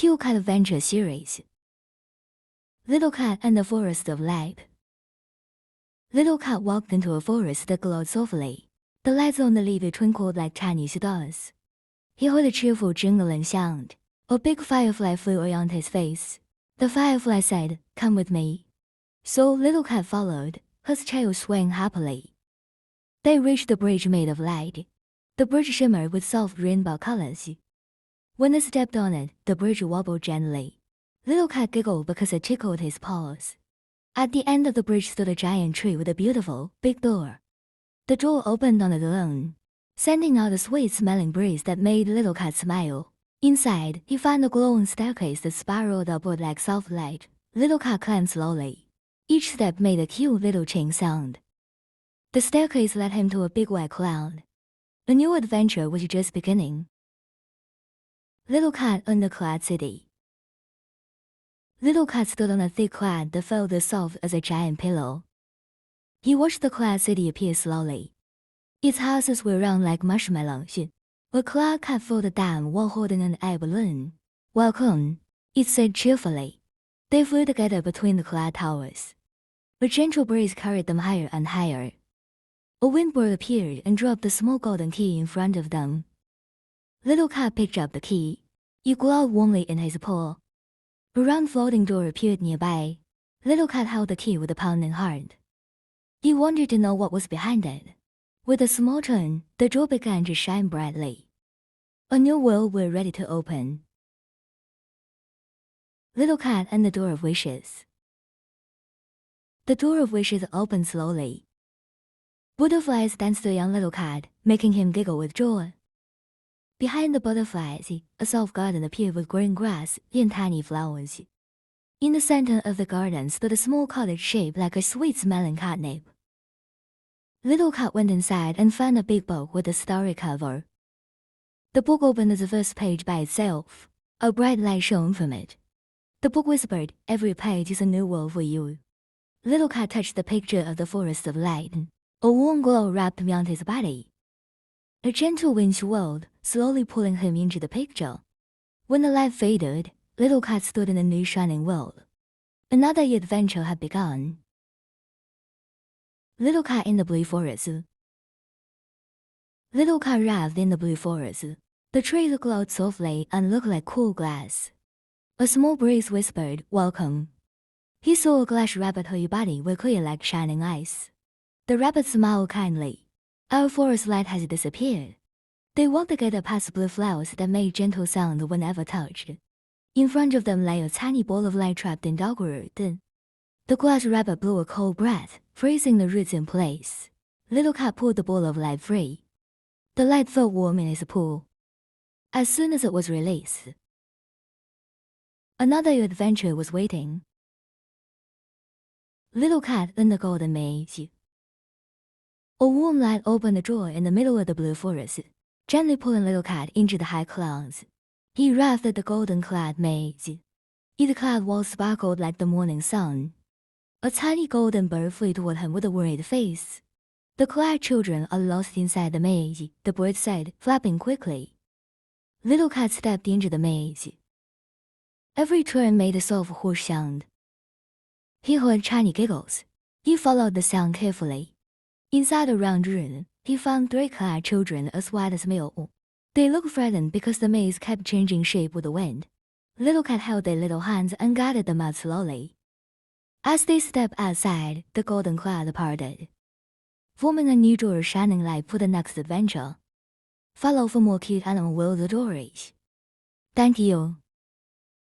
Cute Cat Adventure Series. Little Cat and the Forest of Light. Little Cat walked into a forest that glowed softly. The lights on the leaves twinkled like tiny stars. He heard a cheerful jingling sound. A big firefly flew around his face. The firefly said, "Come with me." So Little Cat followed, his tail swaying happily. They reached the bridge made of light. The bridge shimmered with soft rainbow colors. When they stepped on it, the bridge wobbled gently. Little Cat giggled because it tickled his paws. At the end of the bridge stood a giant tree with a beautiful, big door. The door opened on its own, sending out a sweet-smelling breeze that made Little Cat smile. Inside, he found a glowing staircase that spiraled upward like soft light. Little Cat climbed slowly. Each step made a cute little ching sound. The staircase led him to a big white cloud. A new adventure was just beginning. Little Cat in the Cloud City. Little Cat stood on a thick cloud that felt as soft as a giant pillow. He watched the cloud city appear slowly. Its houses were round like marshmallows. A cloud cat floated down while holding an air balloon. "Welcome," it said cheerfully. They flew together between the cloud towers. A gentle breeze carried them higher and higher. A windbird appeared and dropped a small golden key in front of them. Little Cat picked up the key. It glowed warmly in his paw. A round floating door appeared nearby. Little Cat held the key with a pounding heart. He wanted to know what was behind it. With a small turn, the door began to shine brightly. A new world was ready to open. Little Cat and the Door of Wishes. The door of wishes opened slowly. Butterflies danced around Little Cat, making him giggle with joy. Behind the butterflies, a soft garden appeared with green grass and tiny flowers. In the center of the garden stood a small cottage shaped like a sweet-smelling catnip. Little Cat went inside and found a big book with a starry cover. The book opened at the first page by itself. A bright light shone from it. The book whispered, "Every page is a new world for you." Little Cat touched the picture of the Forest of Light. A warm glow wrapped around his body. A gentle wind swirled, slowly pulling him into the picture. When the light faded, Little Cat stood in a new shining world. Another adventure had begun. Little Cat in the Blue Forest. Little Cat arrived in the Blue Forest. The trees glowed softly and looked like cool glass. A small breeze whispered, "Welcome." He saw a glass rabbit whose body was clear like shining ice. The rabbit smiled kindly. "Our forest light has disappeared." They walked together past blue flowers that made gentle sound whenever touched. In front of them lay a tiny ball of light trapped in dogwood. The glass rabbit blew a cold breath, freezing the roots in place. Little Cat pulled the ball of light free. The light felt warm in his paw. As soon as it was released, another adventure was waiting. Little Cat in the Golden Maze. A warm light opened a door in the middle of the blue forest, gently pulling Little Cat into the high clouds. He arrived at the golden cloud maze. Its cloud walls sparkled like the morning sun. A tiny golden bird flew toward him with a worried face. "The cloud children are lost inside the maze," the bird said, flapping quickly. Little Cat stepped into the maze. Every turn made a soft whoosh sound. He heard tiny giggles. He followed the sound carefully. Inside a round room, he found 3 cloud children as white as milk. They looked frightened because the maze kept changing shape with the wind. Little Cat held their little hands and guided them out slowly. As they stepped outside, the golden cloud parted, forming a new door shining light for the next adventure. Follow for more cute animal world stories. Thank you.